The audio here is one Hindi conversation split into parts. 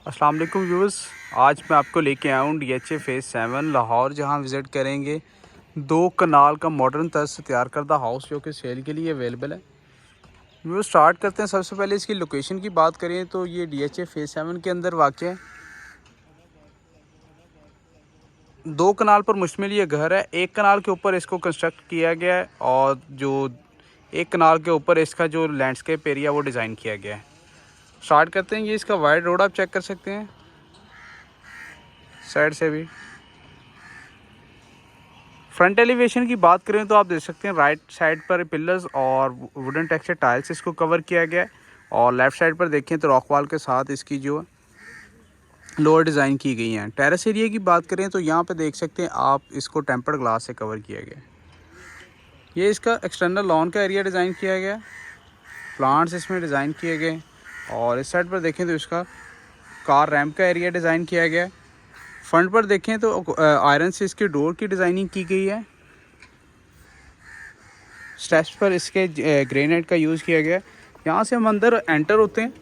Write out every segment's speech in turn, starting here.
अस्सलाम वालेकुम व्यूअर्स। आज मैं आपको लेके आया हूँ DHA फेज़ 7 लाहौर, जहाँ विज़िट करेंगे 2 कनाल का मॉडर्न तर्ज से तैयार करदा हाउस जो कि सेल के लिए अवेलेबल है। व्यूअर्स स्टार्ट करते हैं। सबसे पहले इसकी लोकेशन की बात करें तो ये DHA फेज़ 7 के अंदर वाक़ है। 2 कनाल पर मुश्तमिल ये घर है। एक कनाल के ऊपर इसको कंस्ट्रक्ट किया गया है और जो एक कनाल के ऊपर इसका जो लैंडस्केप एरिया वो डिज़ाइन किया गया है। स्टार्ट करते हैं। ये इसका वाइड रोड आप चेक कर सकते हैं, साइड से भी। फ्रंट एलिवेशन की बात करें तो आप देख सकते हैं राइट साइड पर पिलर्स और वुडन टेक्सचर टाइल्स इसको कवर किया गया है, और लेफ़्ट साइड पर देखें तो रॉक वॉल के साथ इसकी जो लोअर डिज़ाइन की गई हैं। टेरेस एरिया की बात करें तो यहाँ पे देख सकते हैं आप, इसको टेम्पर्ड ग्लास से कवर किया गया है। ये इसका एक्सटर्नल लॉन का एरिया डिज़ाइन किया गया, प्लांट्स इसमें डिज़ाइन किए गए, और इस साइड पर देखें तो इसका कार रैम्प का एरिया डिज़ाइन किया गया है। फ्रंट पर देखें तो आयरन से इसके डोर की डिज़ाइनिंग की गई है। स्टेप्स पर इसके ग्रेनाइट का यूज़ किया गया है। यहाँ से हम अंदर एंटर होते हैं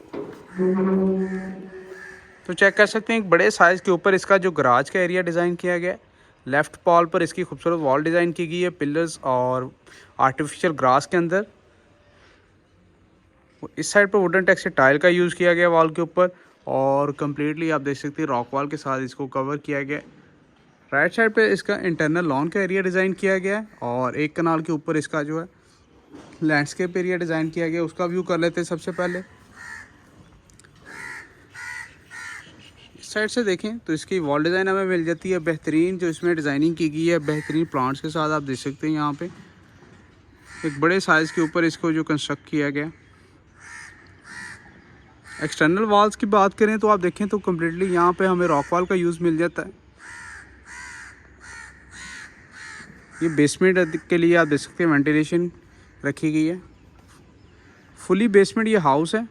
तो चेक कर सकते हैं एक बड़े साइज़ के ऊपर इसका जो गराज का एरिया डिज़ाइन किया गया है। लेफ़्ट पॉल पर इसकी खूबसूरत वॉल डिज़ाइन की गई है, पिलर्स और आर्टिफिशियल ग्रास के अंदर। इस साइड पर वुडन टेक्सचर टाइल का यूज़ किया गया वॉल के ऊपर, और कम्प्लीटली आप देख सकते हैं रॉक वॉल के साथ इसको कवर किया गया। राइट साइड पे इसका इंटरनल लॉन का एरिया डिज़ाइन किया गया है, और एक कनाल के ऊपर इसका जो है लैंडस्केप एरिया डिज़ाइन किया गया। उसका व्यू कर लेते हैं सबसे पहले। इस साइड से देखें तो इसकी वॉल डिज़ाइन हमें मिल जाती है बेहतरीन, जो इसमें डिज़ाइनिंग की गई है बेहतरीन प्लांट्स के साथ। आप देख सकते हैं यहाँ पे एक बड़े साइज़ के ऊपर इसको जो कंस्ट्रक्ट किया गया। एक्सटर्नल वॉल्स की बात करें तो आप देखें तो कम्प्लीटली यहाँ पे हमें रॉक वॉल का यूज़ मिल जाता है। ये बेसमेंट के लिए आप देख सकते हैं वेंटिलेशन रखी गई है। फुली बेसमेंट ये हाउस है।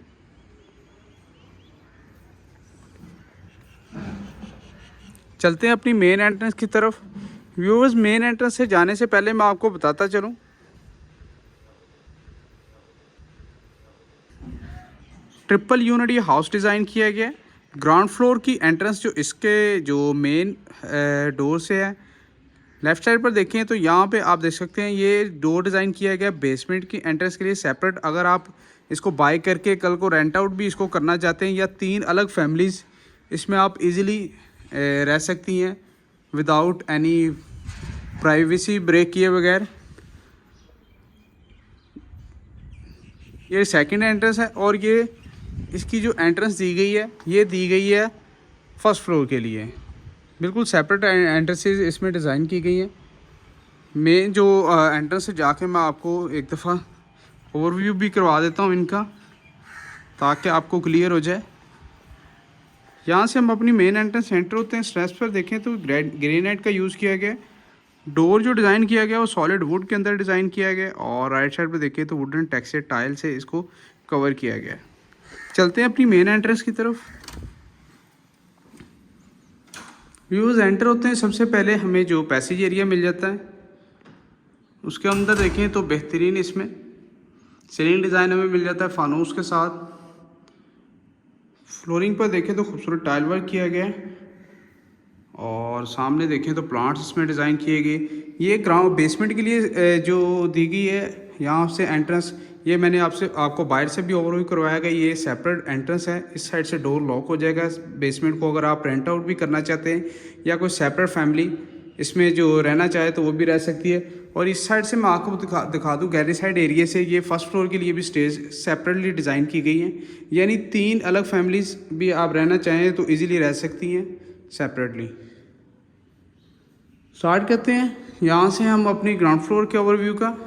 चलते हैं अपनी मेन एंट्रेंस की तरफ। व्यूअर्स, मेन एंट्रेंस से जाने से पहले मैं आपको बताता चलूँ, ट्रिपल यूनिट ये हाउस डिज़ाइन किया गया है। ग्राउंड फ्लोर की एंट्रेंस जो इसके जो मेन डोर से है, लेफ़्ट साइड पर देखें तो यहाँ पे आप देख सकते हैं ये डोर डिज़ाइन किया गया बेसमेंट की एंट्रेंस के लिए सेपरेट। अगर आप इसको बाय करके कल को रेंट आउट भी इसको करना चाहते हैं, या 3 अलग फैमिलीज़ इसमें आप इजीली रह सकती हैं विदाउट एनी प्राइवेसी ब्रेक किए बगैर। ये सेकंड एंट्रेंस है, और ये इसकी जो एंट्रेंस दी गई है ये दी गई है फर्स्ट फ्लोर के लिए। बिल्कुल सेपरेट एंट्रेंसेस इसमें डिज़ाइन की गई हैं। मेन जो एंट्रेंस से जाके मैं आपको एक दफ़ा ओवरव्यू भी करवा देता हूँ इनका, ताकि आपको क्लियर हो जाए। यहाँ से हम अपनी मेन एंट्रेंस एंटर होते हैं। स्टेप्स पर देखें तो ग्रेनाइट का यूज़ किया गया। डोर जो डिज़ाइन किया गया वो सॉलिड वुड के अंदर डिज़ाइन किया गया, और राइट साइड पर देखें तो वुडन टेक्सचर टाइल से इसको कवर किया गया। चलते हैं अपनी मेन एंट्रेंस की तरफ। व्यूज़ एंटर होते हैं, सबसे पहले हमें जो पैसेज एरिया मिल जाता है उसके अंदर देखें तो बेहतरीन इसमें सीलिंग डिज़ाइन हमें मिल जाता है फानूस के साथ। फ्लोरिंग पर देखें तो खूबसूरत टाइल वर्क किया गया है, और सामने देखें तो प्लांट्स इसमें डिज़ाइन किए गए। ये ग्राउंड बेसमेंट के लिए जो दी गई है यहाँ से एंट्रेंस, ये मैंने आपको बाहर से भी ओवरव्यू करवाया गया। ये सेपरेट एंट्रेंस है। इस साइड से डोर लॉक हो जाएगा बेसमेंट को, अगर आप रेंट आउट भी करना चाहते हैं या कोई सेपरेट फैमिली इसमें जो रहना चाहे तो वो भी रह सकती है। और इस साइड से मैं आपको दिखा दूँ गैलरी साइड एरिया से, ये फर्स्ट फ्लोर के लिए भी स्टेज सेपरेटली डिज़ाइन की गई है, यानी 3 अलग फैमिलीज़ भी आप रहना चाहें तो ईज़िली रह सकती हैं सेपरेटली। स्टार्ट करते हैं। यहाँ से हम अपनी ग्राउंड फ्लोर के ओवरव्यू का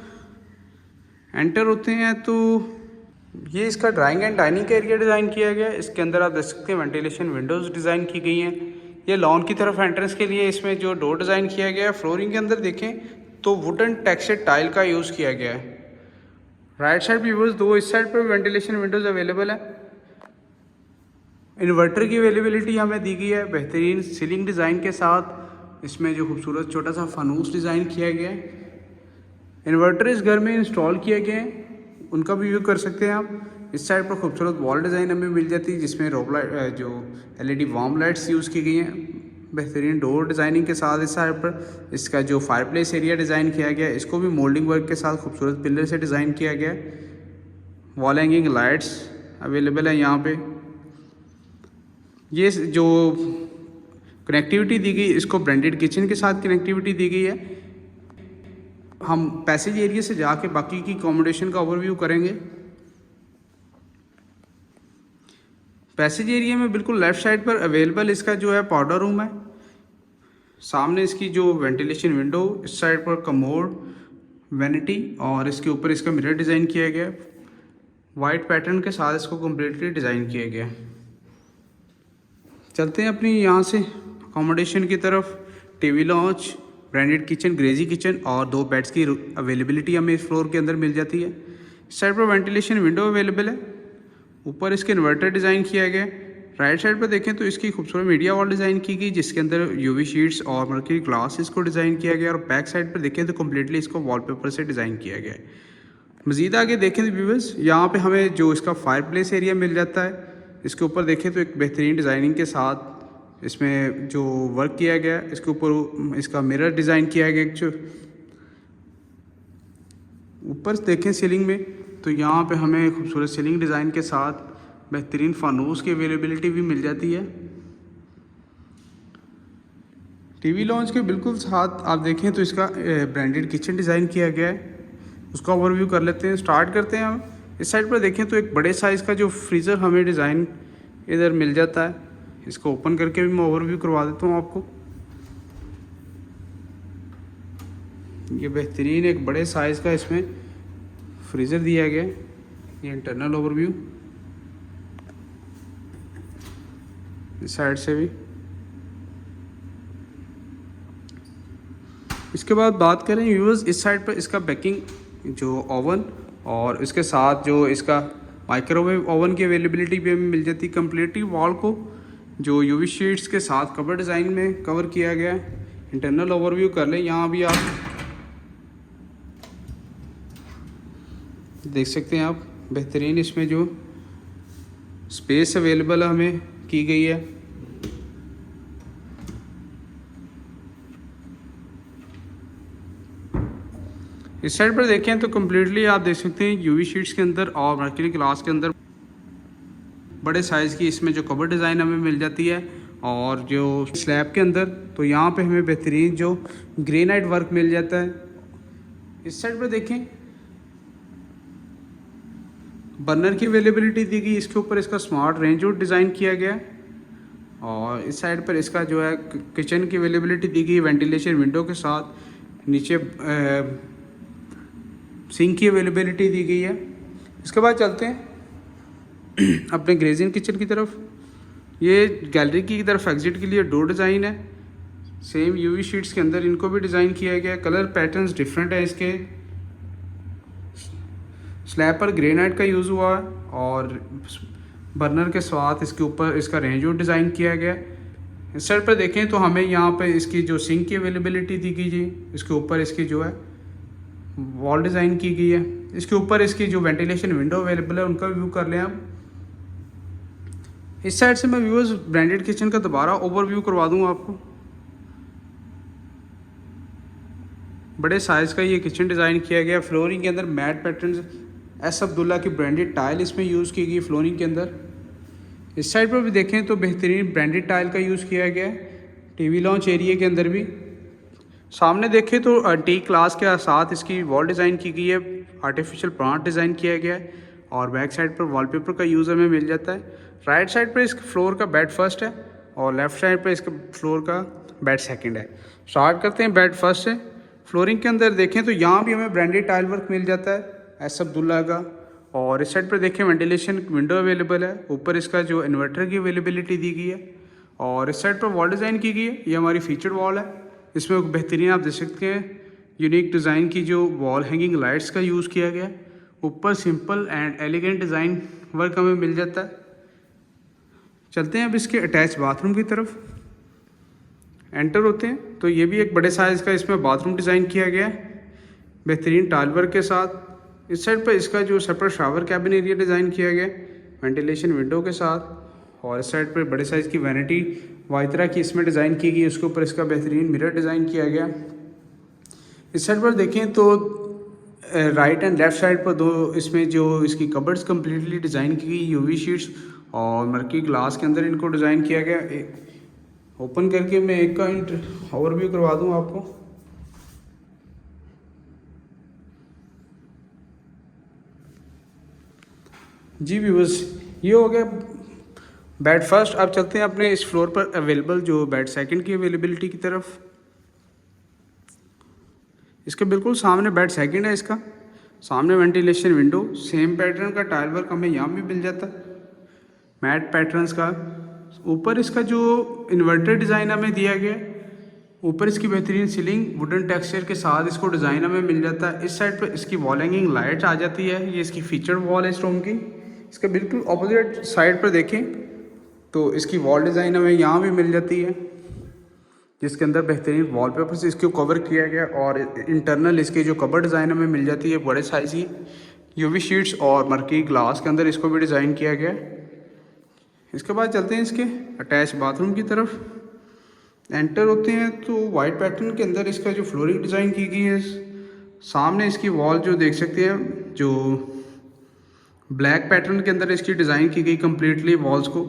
एंटर होते हैं तो ये इसका ड्राइंग एंड डाइनिंग का एरिया डिज़ाइन किया गया है। इसके अंदर आप देख सकते हैं वेंटिलेशन विंडोज़ डिज़ाइन की गई हैं। ये लॉन की तरफ एंट्रेंस के लिए इसमें जो डोर डिज़ाइन किया गया है। फ्लोरिंग के अंदर देखें तो वुडन टेक्सचर टाइल का यूज़ किया गया है। राइट साइड व्यूअर्स, 2 इस साइड पर वेंटिलेशन विंडोज़ अवेलेबल है। इन्वर्टर की अवेलेबिलिटी हमें दी गई है बेहतरीन सीलिंग डिज़ाइन के साथ। इसमें जो खूबसूरत छोटा सा फानूस डिज़ाइन किया गया है। इन्वर्टर इस घर में इंस्टॉल किए गए हैं, उनका भी व्यू कर सकते हैं आप। इस साइड पर खूबसूरत वॉल डिज़ाइन हमें मिल जाती है जिसमें रोब लाइट जो LED वार्म लाइट्स यूज़ की गई हैं बेहतरीन डोर डिज़ाइनिंग के साथ। इस साइड पर इसका जो फायरप्लेस एरिया डिज़ाइन किया गया है इसको भी मोल्डिंग वर्क के साथ खूबसूरत पिलर से डिज़ाइन किया गया है। वॉल हैंगिंग लाइट्स अवेलेबल है यहाँ पे। ये जो कनेक्टिविटी दी गई इसको ब्रांडेड किचन के साथ कनेक्टिविटी दी गई है। हम पैसेज एरिया से जाके बाकी की अकोमोडेशन का ओवरव्यू करेंगे। पैसेज एरिया में बिल्कुल लेफ़्ट साइड पर अवेलेबल इसका जो है पाउडर रूम है। सामने इसकी जो वेंटिलेशन विंडो, इस साइड पर कमोड, वैनिटी और इसके ऊपर इसका मिरर डिज़ाइन किया गया है। वाइट पैटर्न के साथ इसको कम्प्लीटली डिज़ाइन किया गया है। चलते हैं अपनी यहाँ से अकोमोडेशन की तरफ। TV launch, branded kitchen, greasy kitchen और 2 बेड्स की अवेलेबिलिटी हमें इस फ्लोर के अंदर मिल जाती है। इस साइड पर वेंटिलेशन विंडो अवेलेबल है। ऊपर इसके इन्वर्टर डिज़ाइन किया गया है। राइट साइड पर देखें तो इसकी खूबसूरत मीडिया वॉल डिज़ाइन की गई जिसके अंदर UV शीट्स और मर्क्यूरी ग्लास इसको डिज़ाइन किया गया। और बैक साइड पर देखें तो कम्प्लीटली इसको वॉलपेपर से डिज़ाइन किया गया है। मज़ीद आगे देखें तो व्यूअर्स यहाँ पे हमें जो इसका फायर प्लेस एरिया मिल जाता है। इसके ऊपर देखें तो एक बेहतरीन डिज़ाइनिंग के साथ इसमें जो वर्क किया गया है इसके ऊपर इसका मिरर डिज़ाइन किया गया है। ऊपर देखें सीलिंग में तो यहाँ पे हमें खूबसूरत सीलिंग डिज़ाइन के साथ बेहतरीन फानूस की अवेलेबिलिटी भी मिल जाती है। टीवी लॉन्च के बिल्कुल साथ आप देखें तो इसका ब्रांडेड किचन डिज़ाइन किया गया है। उसका ओवरव्यू कर लेते हैं। स्टार्ट करते हैं हम। इस साइड पर देखें तो एक बड़े साइज़ का जो फ्रीज़र हमें डिज़ाइन इधर मिल जाता है। इसको ओपन करके भी मैं ओवरव्यू करवा देता हूँ आपको। ये बेहतरीन एक बड़े साइज़ का इसमें फ्रीज़र दिया गया है। ये इंटरनल ओवरव्यू इस साइड से भी। इसके बाद बात करें व्यूअर्स, इस साइड पर इसका बेकिंग जो ओवन और इसके साथ जो इसका माइक्रोवेव ओवन की अवेलेबिलिटी भी हमें मिल जाती है। कम्प्लीटली वॉल को जो UV शीट्स के साथ कवर डिज़ाइन में कवर किया गया है। इंटरनल ओवरव्यू कर लें। यहाँ भी आप देख सकते हैं आप बेहतरीन इसमें जो स्पेस अवेलेबल हमें की गई है। इस साइड पर देखें तो कम्प्लीटली आप देख सकते हैं UV शीट्स के अंदर और मर्क्यूरी ग्लास के अंदर बड़े साइज़ की इसमें जो कवर डिज़ाइन हमें मिल जाती है। और जो स्लैब के अंदर तो यहाँ पे हमें बेहतरीन जो ग्रेनाइट वर्क मिल जाता है। इस साइड पर देखें बर्नर की अवेलेबिलिटी दी गई। इसके ऊपर इसका स्मार्ट रेंज आउट डिज़ाइन किया गया है। और इस साइड पर इसका जो है किचन की अवेलेबिलिटी दी गई वेंटिलेशन विंडो के साथ। नीचे सिंक की अवेलेबिलिटी दी गई है। इसके बाद चलते हैं अपने ग्रेजिंग किचन की तरफ। ये गैलरी की तरफ एग्जिट के लिए डोर डिज़ाइन है। सेम UV शीट्स के अंदर इनको भी डिज़ाइन किया गया है। कलर पैटर्न्स डिफरेंट है इसके। स्लैब पर ग्रेनाइट का यूज़ हुआ है और बर्नर के साथ इसके ऊपर इसका रेंज आउट डिज़ाइन किया गया है। इस साइड पर देखें तो हमें यहाँ पे इसकी जो सिंक की अवेलेबिलिटी दी गई जी, इसके ऊपर इसकी जो है वॉल डिज़ाइन की गई है। इसके ऊपर इसकी जो वेंटिलेशन विंडो अवेलेबल है उनका व्यू कर लें आप। इस साइड से मैं व्यूअर्स ब्रांडेड किचन का दोबारा ओवरव्यू करवा दूँ आपको। बड़े साइज़ का ये किचन डिज़ाइन किया गया। फ्लोरिंग के अंदर मैट पैटर्न्स एस अब्दुल्ला की ब्रांडेड टाइल इसमें यूज़ की गई फ्लोरिंग के अंदर। इस साइड पर भी देखें तो बेहतरीन ब्रांडेड टाइल का यूज़ किया गया है। टीवी लॉन्च एरिया के अंदर भी सामने देखें तो टी क्लास के साथ इसकी वॉल डिज़ाइन की गई है। आर्टिफिशियल प्लांट डिज़ाइन किया गया है और बैक साइड पर वॉलपेपर का यूज़ हमें मिल जाता है। राइट साइड पर इस फ्लोर का बेड फर्स्ट है और लेफ़्ट साइड पर इसका फ्लोर का बेड सेकंड है। स्टार्ट करते हैं बेड फर्स्ट से। फ्लोरिंग के अंदर देखें तो यहाँ भी हमें ब्रांडेड टाइल वर्क मिल जाता है एस अब्दुल्ला का। और इस साइड पर देखें वेंटिलेशन विंडो अवेलेबल है। ऊपर इसका जो इन्वर्टर की अवेलेबिलिटी दी गई है और इस साइड पर वॉल डिज़ाइन की गई है। ये हमारी फीचर्ड वॉल है। इसमें बेहतरीन आप देख सकते हैं यूनिक डिज़ाइन की जो वॉल हैंगिंग लाइट्स का यूज़ किया गया है। ऊपर simple and elegant design work हमें मिल जाता है। चलते हैं अब इसके अटैच बाथरूम की तरफ। एंटर होते हैं तो ये भी एक बड़े साइज़ का इसमें बाथरूम डिज़ाइन किया गया है बेहतरीन टाइल वर्क के साथ। इस साइड पर इसका जो separate shower cabin area design किया गया वेंटिलेशन विंडो के साथ। और इस साइड पर बड़े साइज़ की वैनिटी वाइत्रा की इसमें डिज़ाइन की गई, उसके ऊपर इसका बेहतरीन मिरर डिज़ाइन किया गया। इस साइड पर देखें तो राइट एंड लेफ़्ट साइड पर दो इसमें जो इसकी कबर्ड्स कम्प्लीटली डिज़ाइन की गई यूवी शीट्स और मर्की ग्लास के अंदर इनको डिज़ाइन किया गया। ओपन करके मैं एक का ओवरव्यू करवा दूं आपको। जी व्यूअर्स, ये हो गया बेड फर्स्ट। अब चलते हैं अपने इस फ्लोर पर अवेलेबल जो बेड सेकंड की अवेलेबिलिटी की तरफ। इसके बिल्कुल सामने बेड सेकंड है, इसका सामने वेंटिलेशन विंडो, सेम पैटर्न का टाइल वर्क हमें यहाँ भी मिल जाता है मैट पैटर्न्स का। ऊपर इसका जो इन्वर्टर डिज़ाइन हमें दिया गया है, ऊपर इसकी बेहतरीन सीलिंग वुडन टेक्सचर के साथ इसको डिज़ाइन हमें मिल जाता है। इस साइड पर इसकी वॉल हैंगिंग लाइट आ जाती है, ये इसकी फीचर्ड वॉल है इस रूम की। इसके बिल्कुल अपोजिट साइड पर देखें तो इसकी वॉल डिज़ाइन हमें यहाँ भी मिल जाती है, जिसके अंदर बेहतरीन वॉलपेपर से इसको कवर किया गया। और इंटरनल इसके जो कवर डिज़ाइन हमें मिल जाती है बड़े साइज़ की यूवी शीट्स और मर्की ग्लास के अंदर इसको भी डिज़ाइन किया गया। इसके बाद चलते हैं इसके अटैच बाथरूम की तरफ। एंटर होते हैं तो वाइट पैटर्न के अंदर इसका जो फ्लोरिंग डिज़ाइन की गई है, सामने इसकी वॉल जो देख सकते हैं जो ब्लैक पैटर्न के अंदर इसकी डिज़ाइन की गई कम्प्लीटली वॉल्स को।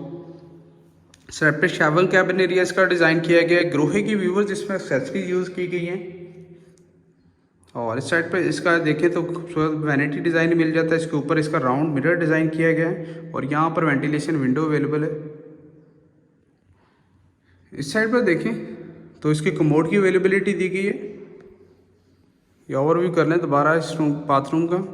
सेपरेट शावर कैबिन एरिया इसका डिज़ाइन किया गया है, ग्रोहे की व्यूवर्स जिसमें एक्सेसरीज यूज़ की गई हैं। और इस साइड पे इसका देखें तो खूबसूरत वैनिटी डिज़ाइन मिल जाता है, इसके ऊपर इसका राउंड मिरर डिज़ाइन किया गया है और यहाँ पर वेंटिलेशन विंडो अवेलेबल है। इस साइड पर देखें तो इसके कमोड की अवेलेबिलिटी दी गई है। ये ओवरव्यू कर लें दोबारा इस बाथरूम का।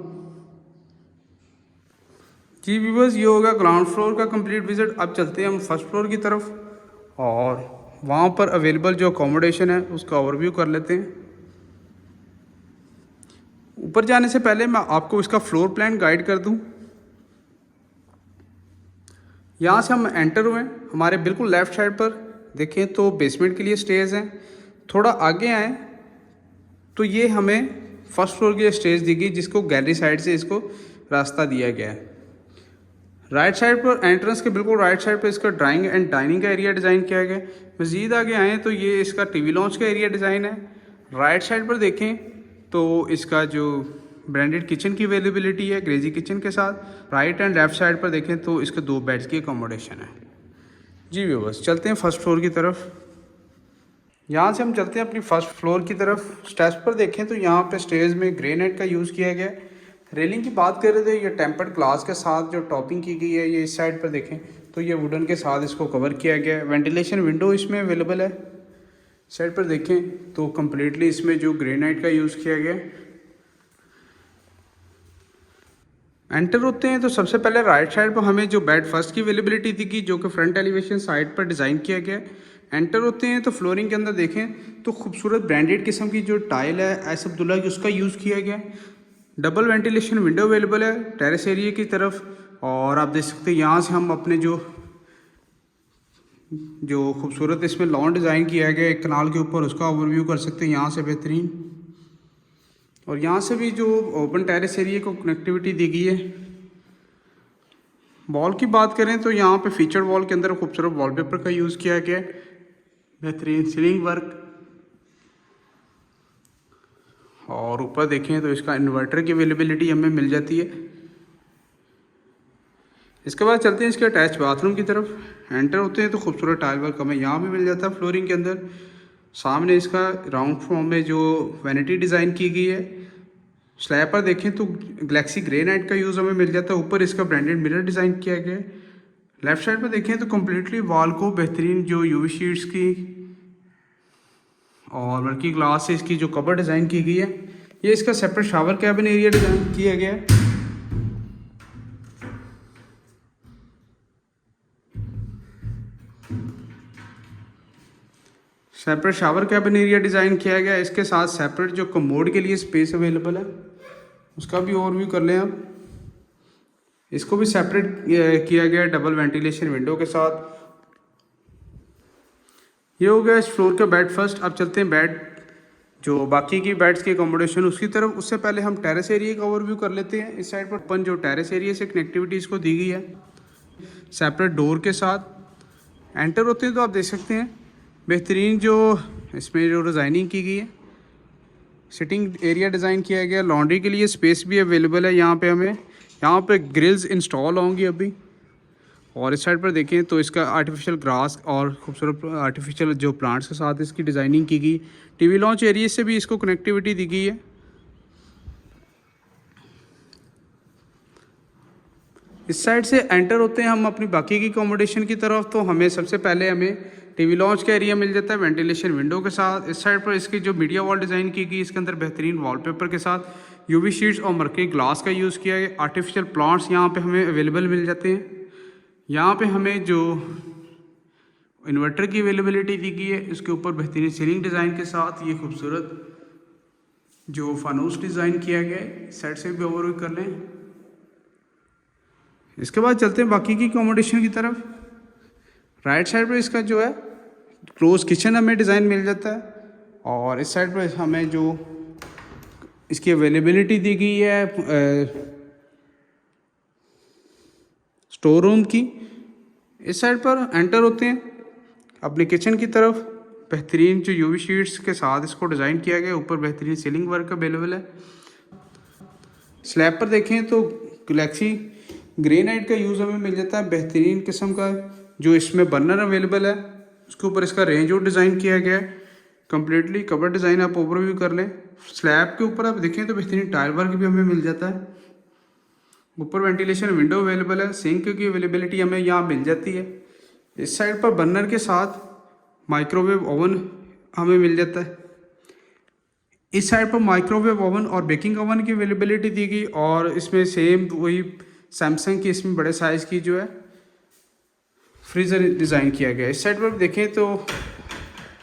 जी व्यूवर्स, ये होगा ग्राउंड फ्लोर का कंप्लीट विजिट। अब चलते हैं हम फर्स्ट फ्लोर की तरफ और वहाँ पर अवेलेबल जो अकोमोडेशन है उसका ओवरव्यू कर लेते हैं। ऊपर जाने से पहले मैं आपको इसका फ्लोर प्लान गाइड कर दूं। यहाँ से हम एंटर हुए, हमारे बिल्कुल लेफ़्ट साइड पर देखें तो बेसमेंट के लिए स्टेज हैं। थोड़ा आगे आए तो ये हमें फर्स्ट फ्लोर की स्टेज दी गई, जिसको गैलरी साइड से इसको रास्ता दिया गया है। राइट साइड पर एंट्रेंस के बिल्कुल राइट साइड पर इसका ड्राइंग एंड डाइनिंग का एरिया डिज़ाइन किया गया। मज़ीद आगे आएँ तो ये इसका टीवी लॉन्च का एरिया डिज़ाइन है। राइट साइड पर देखें तो इसका जो ब्रांडेड किचन की अवेलेबिलिटी है ग्रेजी किचन के साथ। राइट एंड लेफ़्ट साइड पर देखें तो इसके 2 बेड्स की अकोमोडेशन है। जी व्यूअर्स, चलते हैं फर्स्ट फ्लोर की तरफ। यहाँ से हम चलते हैं अपनी फर्स्ट फ्लोर की तरफ। स्टेप्स पर देखें तो यहाँ पे स्टेज में ग्रेनाइट का यूज़ किया गया है। रेलिंग की बात कर रहे थे, ये टेम्पर्ड ग्लास के साथ जो टॉपिंग की गई है, ये इस साइड पर देखें तो ये वुडन के साथ इसको कवर किया गया है। वेंटिलेशन विंडो इसमें अवेलेबल है। साइड पर देखें तो कम्प्लीटली इसमें जो ग्रेनाइट का यूज़ किया गया है। एंटर होते हैं तो सबसे पहले राइट साइड पर हमें जो बेड फर्स्ट की अवेलेबिलिटी थी कि जो कि फ्रंट एलिवेशन साइड पर डिज़ाइन किया गया है। एंटर होते हैं तो फ्लोरिंग के अंदर देखें तो खूबसूरत ब्रांडेड किस्म की जो टाइल है एस अब्दुल्ला की, उसका यूज़ किया गया है। डबल वेंटिलेशन विंडो अवेलेबल है टेरेस एरिया की तरफ। और आप देख सकते हैं यहाँ से हम अपने जो खूबसूरत इसमें लॉन डिज़ाइन किया गया है एक कनाल के ऊपर, उसका ओवरव्यू कर सकते हैं यहाँ से बेहतरीन। और यहाँ से भी जो ओपन टेरेस एरिया को कनेक्टिविटी दी गई है। वॉल की बात करें तो यहाँ पे फीचर वॉल के अंदर खूबसूरत वॉलपेपर का यूज़ किया गया है, बेहतरीन सीलिंग वर्क। और ऊपर देखें तो इसका इन्वर्टर की अवेलेबिलिटी हमें मिल जाती है। इसके बाद चलते हैं इसके अटैच बाथरूम की तरफ। एंटर होते हैं तो खूबसूरत टाइल वर्क हमें यहाँ भी मिल जाता है फ्लोरिंग के अंदर। सामने इसका राउंड फॉर्म में जो वैनिटी डिज़ाइन की गई है। स्लैब पर देखें तो गैलेक्सी ग्रेनाइट का यूज़ हमें मिल जाता है। ऊपर इसका ब्रांडेड मिरर डिज़ाइन किया गया है। लेफ़्ट साइड पर देखें तो कम्प्लीटली वॉल को बेहतरीन जो यूवी शीट्स की और मर्की ग्लास से इसकी जो कवर डिज़ाइन की गई है। ये इसका separate shower cabin area design किया गया है। Separate shower cabin area design किया गया है। इसके साथ सेपरेट जो कमोड के लिए स्पेस अवेलेबल है उसका भी ओवरव्यू कर लें आप। इसको भी सेपरेट किया गया है डबल वेंटिलेशन विंडो के साथ। ये हो गया इस फ्लोर का बेड फर्स्ट। अब चलते हैं बेड जो बाकी की बेड्स की अकोमोडेशन उसकी तरफ, उससे पहले हम टेरेस एरिया का ओवरव्यू कर लेते हैं। इस साइड पर अपन जो टेरेस एरिया से कनेक्टिविटी इसको दी गई है सेपरेट डोर के साथ। एंटर होते हैं तो आप देख सकते हैं बेहतरीन जो इसमें जो डिज़ाइनिंग की गई है, सिटिंग एरिया डिज़ाइन किया गया, लॉन्ड्री के लिए स्पेस भी अवेलेबल है यहाँ पे हमें। यहाँ पे ग्रिल्स इंस्टॉल होंगी अभी। और इस साइड पर देखें तो इसका आर्टिफिशियल ग्रास और खूबसूरत आर्टिफिशियल जो प्लांट्स के साथ इसकी डिज़ाइनिंग की गई। टीवी लॉन्च एरिया से भी इसको कनेक्टिविटी दी गई है। इस साइड से एंटर होते हैं हम अपनी बाकी की अकोमोडेशन की तरफ, तो हमें सबसे पहले हमें टीवी लॉन्च का एरिया मिल जाता है वेंटिलेशन विंडो के साथ। इस साइड पर इसकी जो मीडिया वॉल डिज़ाइन की गई, इसके अंदर बेहतरीन वॉलपेपर के साथ यूवी शीट्स और मर्करी ग्लास का यूज़ किया गया। आर्टिफिशियल प्लांट्स यहाँ पे हमें अवेलेबल मिल जाते हैं। यहाँ पे हमें जो इन्वर्टर की अवेलेबिलिटी दी गई है, इसके ऊपर बेहतरीन सीलिंग डिज़ाइन के साथ ये खूबसूरत जो फानूस डिज़ाइन किया गया है। साइड से भी ओवरव्यू कर लें। इसके बाद चलते हैं बाकी की अकोमोडेशन की तरफ। राइट साइड पर इसका जो है क्लोज किचन हमें डिज़ाइन मिल जाता है। और इस साइड पर हमें जो इसकी अवेलेबिलिटी दी गई है स्टोर रूम की। इस साइड पर एंटर होते हैं अपने किचन की तरफ। बेहतरीन जो यूवी शीट्स के साथ इसको डिज़ाइन किया गया, ऊपर बेहतरीन सीलिंग वर्क अवेलेबल है। स्लैब पर देखें तो गैलेक्सी ग्रेनाइट का यूज़ हमें मिल जाता है, बेहतरीन किस्म का। जो इसमें बर्नर अवेलेबल है, उसके ऊपर इसका रेंज और डिज़ाइन किया गया है। कम्प्लीटली कवर डिज़ाइन आप ओवरव्यू कर लें। स्लैब के ऊपर आप देखें तो बेहतरीन टाइल वर्क भी हमें मिल जाता है। ऊपर वेंटिलेशन विंडो अवेलेबल है। सिंक की अवेलेबिलिटी हमें यहाँ मिल जाती है। इस साइड पर बर्नर के साथ माइक्रोवेव ओवन हमें मिल जाता है। इस साइड पर माइक्रोवेव ओवन और बेकिंग ओवन की अवेलेबिलिटी दी गई। और इसमें सेम वही सैमसंग की इसमें बड़े साइज़ की जो है फ्रीज़र डिज़ाइन किया गया है। इस साइड पर देखें तो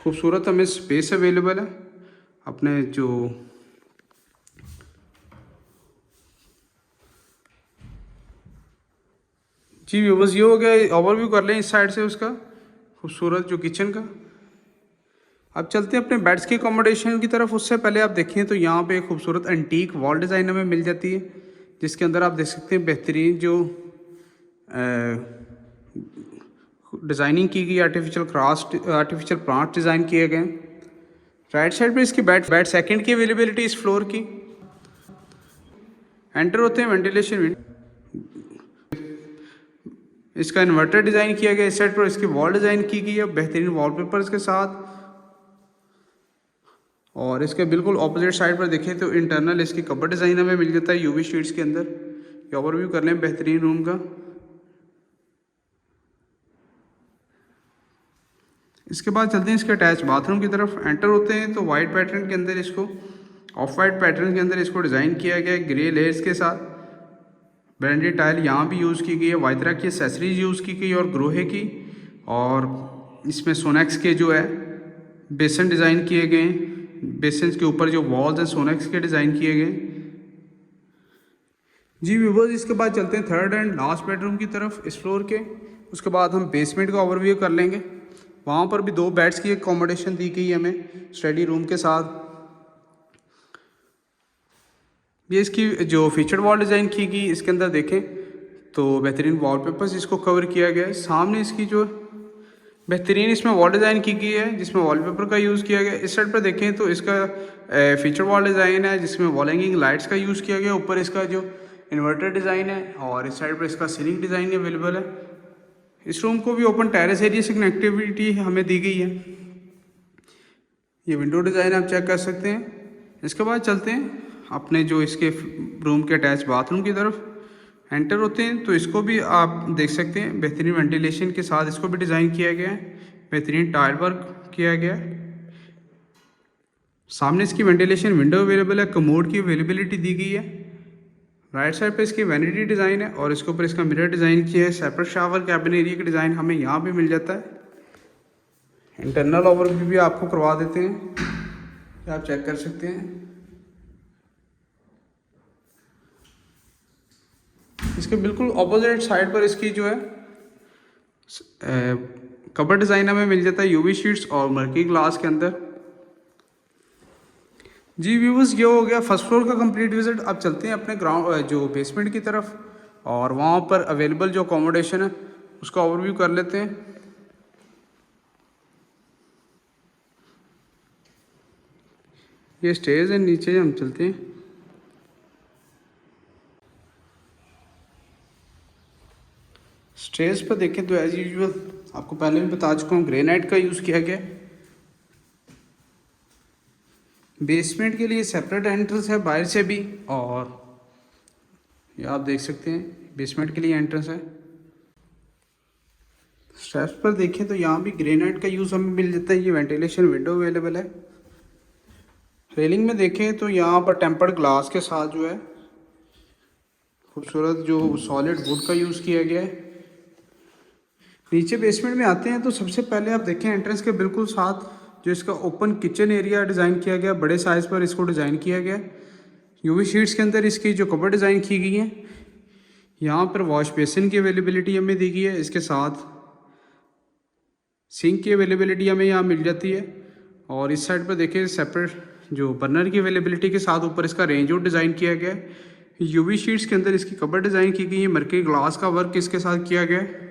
खूबसूरत हमें स्पेस अवेलेबल है अपने जो जी बस ये हो गया। ओवरव्यू कर लें इस साइड से उसका खूबसूरत जो किचन का। अब चलते हैं अपने बेड्स की अकोमोडेशन की तरफ। उससे पहले आप देखें तो यहाँ पे खूबसूरत एंटीक वॉल डिज़ाइन हमें मिल जाती है, जिसके अंदर आप देख सकते हैं बेहतरीन जो डिज़ाइनिंग की गई, आर्टिफिशियल प्लांट डिज़ाइन किए गए। राइट साइड पे इसकी बेड सेकंड की अवेलेबिलिटी इस फ्लोर की। एंटर होते हैं वेंटिलेशन विंडो, इसका इन्वर्टर डिज़ाइन किया गया। इस साइड पर इसकी वॉल डिज़ाइन की गई है बेहतरीन वॉलपेपर्स के साथ। और इसके बिल्कुल ऑपोजिट साइड पर देखें तो इंटरनल इसकी कवर डिज़ाइन हमें मिल जाता है यूवी शीट्स के अंदर। ये ओवरव्यू कर लें बेहतरीन रूम का। इसके बाद चलते हैं इसके अटैच बाथरूम की तरफ। एंटर होते हैं तो वाइट पैटर्न के अंदर इसको ऑफ वाइट पैटर्न के अंदर इसको डिज़ाइन किया गया है ग्रे लेयर्स के साथ। ब्रांडेड टाइल यहाँ भी यूज़ की गई है, वाइत्रा की एसेसरीज यूज़ की गई और ग्रोहे की। और इसमें सोनेक्स के जो है बेसन डिज़ाइन किए गए हैं। बेसन के ऊपर जो वॉल्स हैं सोनेक्स के डिज़ाइन किए गए जी व्यूवर्स। इसके बाद चलते हैं थर्ड एंड लास्ट बेडरूम की तरफ इस फ्लोर के। उसके बाद हम बेसमेंट का ओवरव्यू कर लेंगे। वहाँ पर भी 2 बेड्स की अकोमोडेशन दी गई है हमें स्टडी रूम के साथ। ये इसकी जो फीचर वॉल डिज़ाइन की गई, इसके अंदर देखें तो बेहतरीन वॉलपेपर्स इसको कवर किया गया है। सामने इसकी जो बेहतरीन इसमें वॉल डिज़ाइन की गई है जिसमें वॉलपेपर का यूज़ किया गया। इस साइड पर देखें तो इसका फीचर वॉल डिज़ाइन है जिसमें वॉल हैंगिंग लाइट्स का यूज़ किया गया। ऊपर इसका जो इन्वर्टर डिज़ाइन है और इस साइड पर इसका सीलिंग डिज़ाइन अवेलेबल है। इस रूम को भी ओपन टेरेस एरिया से कनेक्टिविटी हमें दी गई है। ये विंडो डिज़ाइन आप चेक कर सकते हैं। इसके बाद चलते हैं अपने जो इसके रूम के अटैच बाथरूम की तरफ। एंटर होते हैं तो इसको भी आप देख सकते हैं बेहतरीन वेंटिलेशन के साथ इसको भी डिज़ाइन किया गया है, बेहतरीन टाइल वर्क किया गया है। सामने इसकी वेंटिलेशन विंडो अवेलेबल है, कमोड की अवेलेबिलिटी दी गई है। राइट साइड पे इसकी वैनिटी डिज़ाइन है और इसके ऊपर इसका मिरर डिज़ाइन किया है। सेपरेट शावर कैबिन एरिया का डिज़ाइन हमें यहाँ भी मिल जाता है। इंटरनल ओवरव्यू भी आपको करवा देते हैं, आप चेक कर सकते हैं। इसके बिल्कुल ऑपोजिट साइड पर इसकी जो है कवर डिज़ाइन हमें मिल जाता है यूवी शीट्स और मर्की ग्लास के अंदर। जी व्यूवर्स, ये हो गया फर्स्ट फ्लोर का कंप्लीट विजिट। अब चलते हैं अपने ग्राउंड जो बेसमेंट की तरफ, और वहाँ पर अवेलेबल जो अकोमोडेशन है उसका ओवरव्यू कर लेते हैं। ये स्टेज है, नीचे हम चलते हैं। स्टेज पर देखें तो एज यूजुअल आपको पहले भी बता चुका हूँ, ग्रेनाइट का यूज़ किया गया। बेसमेंट के लिए सेपरेट एंट्रेंस है बाहर से भी, और ये आप देख सकते हैं बेसमेंट के लिए एंट्रेंस है। स्टेप्स पर देखें तो यहाँ भी ग्रेनाइट का यूज़ हमें मिल जाता है। ये वेंटिलेशन विंडो अवेलेबल है। रेलिंग में देखें तो यहाँ पर टेम्पर्ड ग्लास के साथ जो है खूबसूरत जो सॉलिड वुड का यूज़ किया गया है। नीचे बेसमेंट में आते हैं तो सबसे पहले आप देखें एंट्रेंस के बिल्कुल साथ जो इसका ओपन किचन एरिया डिज़ाइन किया गया, बड़े साइज़ पर इसको डिज़ाइन किया गया। यूवी शीट्स के अंदर इसकी जो कबर्ड डिज़ाइन की गई है। यहाँ पर वॉश बेसिन की अवेलेबिलिटी हमें दी गई है, इसके साथ सिंक की अवेलेबिलिटी हमें यहाँ मिल जाती है। और इस साइड पर देखिए सेपरेट जो बर्नर की अवेलेबिलिटी के साथ ऊपर इसका रेंज आउट डिज़ाइन किया गया है। यूवी शीट्स के अंदर इसकी कबर्ड डिज़ाइन की गई है, मर्करी ग्लास का वर्क इसके साथ किया गया है।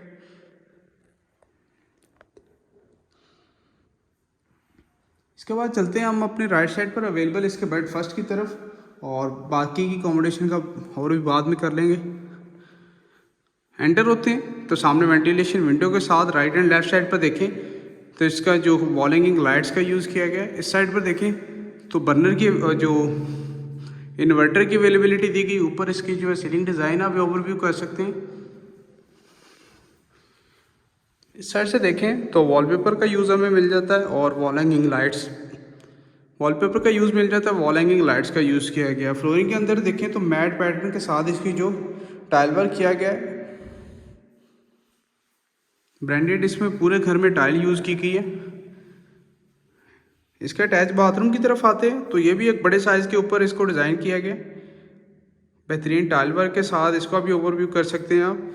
इसके बाद चलते हैं हम अपने राइट साइड पर अवेलेबल इसके बेड फर्स्ट की तरफ, और बाकी की अकोमोडेशन का और भी बाद में कर लेंगे। एंटर होते हैं तो सामने वेंटिलेशन विंडो के साथ राइट एंड लेफ्ट साइड पर देखें तो इसका जो वॉल हैंगिंग लाइट्स का यूज़ किया गया है। इस साइड पर देखें तो बर्नर की जो इन्वर्टर की अवेलेबिलिटी दी गई। ऊपर इसकी जो है सीलिंग डिज़ाइन आप ओवरव्यू कर सकते हैं। इस साइड से देखें तो वॉलपेपर का यूज़ हमें मिल जाता है, और वॉल हैंगिंग लाइट्स वॉलपेपर का यूज़ मिल जाता है, वॉल हैंगिंग लाइट्स का यूज़ किया गया। फ्लोरिंग के अंदर देखें तो मैट पैटर्न के साथ इसकी जो टाइल वर्क किया गया है, ब्रांडेड इसमें पूरे घर में टाइल यूज़ की गई है। इसके अटैच बाथरूम की तरफ आते हैं तो ये भी एक बड़े साइज़ के ऊपर इसको डिज़ाइन किया गया, बेहतरीन टाइल वर्क के साथ। इसका भी ओवरव्यू कर सकते हैं आप।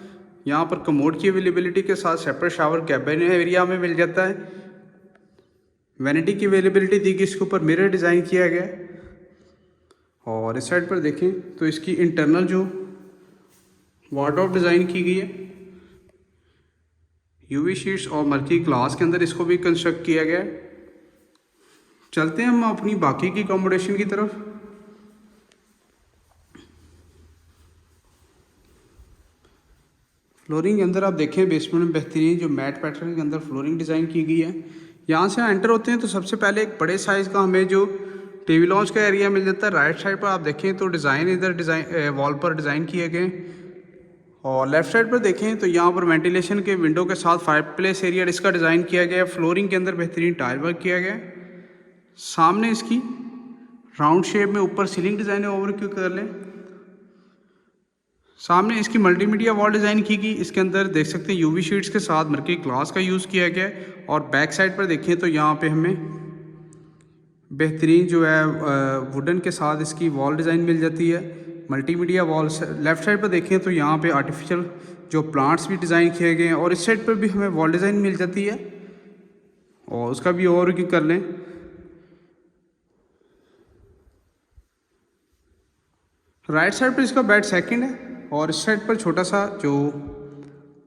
यहाँ पर कमोड की अवेलेबिलिटी के साथ सेपरेट शावर कैबिन एरिया में मिल जाता है। वैनिटी की अवेलेबिलिटी दी गई, इसके ऊपर मिरर डिज़ाइन किया गया। और इस साइड पर देखें तो इसकी इंटरनल जो वार्डरोब डिज़ाइन की गई है, यूवी शीट्स और मर्की ग्लास के अंदर इसको भी कंस्ट्रक्ट किया गया है। चलते हैं हम अपनी बाकी की अकोमोडेशन की तरफ। फ्लोरिंग के अंदर आप देखें बेसमेंट में बेहतरीन जो मैट पैटर्न के अंदर फ्लोरिंग डिज़ाइन की गई है। यहाँ से एंटर होते हैं तो सबसे पहले एक बड़े साइज़ का हमें जो टीवी लॉन्च का एरिया मिल जाता है। राइट साइड पर आप देखें तो डिज़ाइन इधर डिज़ाइन वॉल पर डिज़ाइन किए गए, और लेफ़्ट साइड पर देखें तो यहाँ पर वेंटिलेशन के विंडो के साथ फायर प्लेस एरिया इसका डिज़ाइन किया गया है। फ्लोरिंग के अंदर बेहतरीन टाइल वर्क किया गया है। सामने इसकी राउंड शेप में ऊपर सीलिंग डिज़ाइन ओवरव्यू कर लें। सामने इसकी मल्टीमीडिया वॉल डिज़ाइन की गई, इसके अंदर देख सकते हैं यूवी शीट्स के साथ मर्करी ग्लास का यूज़ किया गया है। और बैक साइड पर देखें तो यहाँ पे हमें बेहतरीन जो है वुडन के साथ इसकी वॉल डिज़ाइन मिल जाती है, मल्टीमीडिया वॉल। लेफ़्ट साइड पर देखें तो यहाँ पे आर्टिफिशियल जो प्लांट्स भी डिज़ाइन किए गए हैं, और इस साइड पर भी हमें वॉल डिज़ाइन मिल जाती है, और उसका भी ओवरव्यू कर लें। राइट साइड पर इसका बेड सेकंड है, और इस साइड पर छोटा सा जो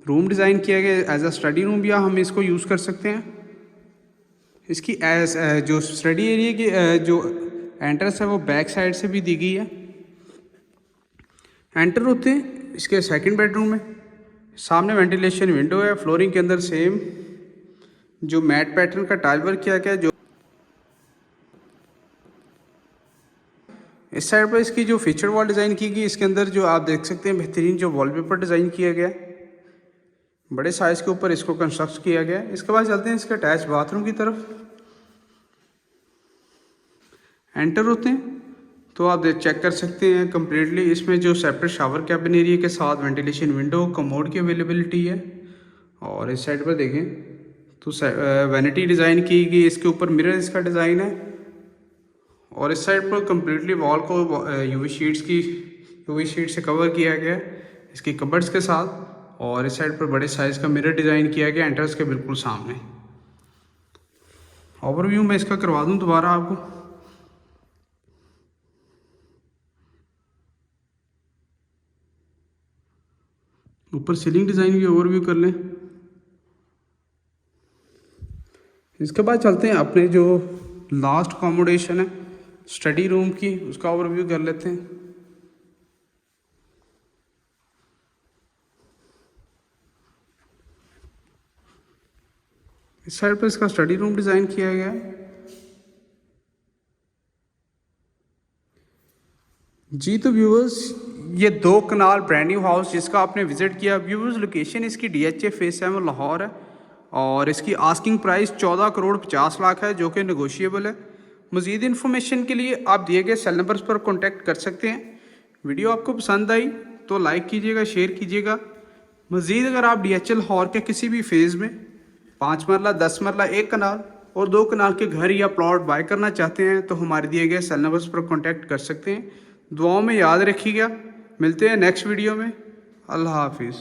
रूम डिज़ाइन किया गया एज अ स्टडी रूम, या हम इसको यूज़ कर सकते हैं। इसकी एज जो स्टडी एरिया की जो एंट्रेंस है वो बैक साइड से भी दी गई है। एंटर होते हैं इसके सेकंड बेडरूम में। सामने वेंटिलेशन विंडो है। फ्लोरिंग के अंदर सेम जो मैट पैटर्न का टाइल वर्क किया गया। जो इस साइड पर इसकी जो फीचर वॉल डिज़ाइन की गई, इसके अंदर जो आप देख सकते हैं बेहतरीन जो वॉलपेपर डिज़ाइन किया गया, बड़े साइज़ के ऊपर इसको कंस्ट्रक्ट किया गया। इसके बाद चलते हैं इसके अटैच बाथरूम की तरफ। एंटर होते हैं तो आप चेक कर सकते हैं कम्प्लीटली इसमें जो सेपरेट शावर कैबिन एरिया के साथ वेंटिलेशन विंडो कमोड की अवेलेबिलिटी है। और इस साइड पर देखें तो वैनिटी डिज़ाइन की गई, इसके ऊपर मिरर इसका डिज़ाइन है। और इस साइड पर कम्प्लीटली वॉल को यूवी शीट से कवर किया गया इसकी कबर्ड्स के साथ। और इस साइड पर बड़े साइज़ का मिरर डिज़ाइन किया गया एंट्रेंस के बिल्कुल सामने। ओवरव्यू मैं इसका करवा दूं दोबारा आपको। ऊपर सीलिंग डिज़ाइन की ओवरव्यू कर लें। इसके बाद चलते हैं अपने जो लास्ट अकोमोडेशन है स्टडी रूम की, उसका ओवरव्यू कर लेते हैं। इस साइड पर इसका स्टडी रूम डिज़ाइन किया गया है। जी तो व्यूवर्स, ये 2 कनाल ब्रांड न्यू हाउस जिसका आपने विज़िट किया। व्यूवर्स, लोकेशन इसकी DHA फेस 7 लाहौर है और इसकी आस्किंग प्राइस 14 करोड़ 50 लाख है, जो कि नेगोशिएबल है। मज़ीद इन्फॉर्मेशन के लिए आप दिए गए सेल नंबर्स पर कॉन्टैक्ट कर सकते हैं। वीडियो आपको पसंद आई तो लाइक कीजिएगा, शेयर कीजिएगा। मज़ीद अगर आप DHA लाहौर के किसी भी फेज़ में 5 मरला, 10 मरला, 1 कनाल और 2 कनाल के घर या प्लॉट बाय करना चाहते हैं तो हमारे दिए गए सेल नंबर्स पर कॉन्टैक्ट कर सकते हैं। दुआओं में याद रखिएगा। मिलते हैं नेक्स्ट वीडियो में। अल्लाह हाफिज़।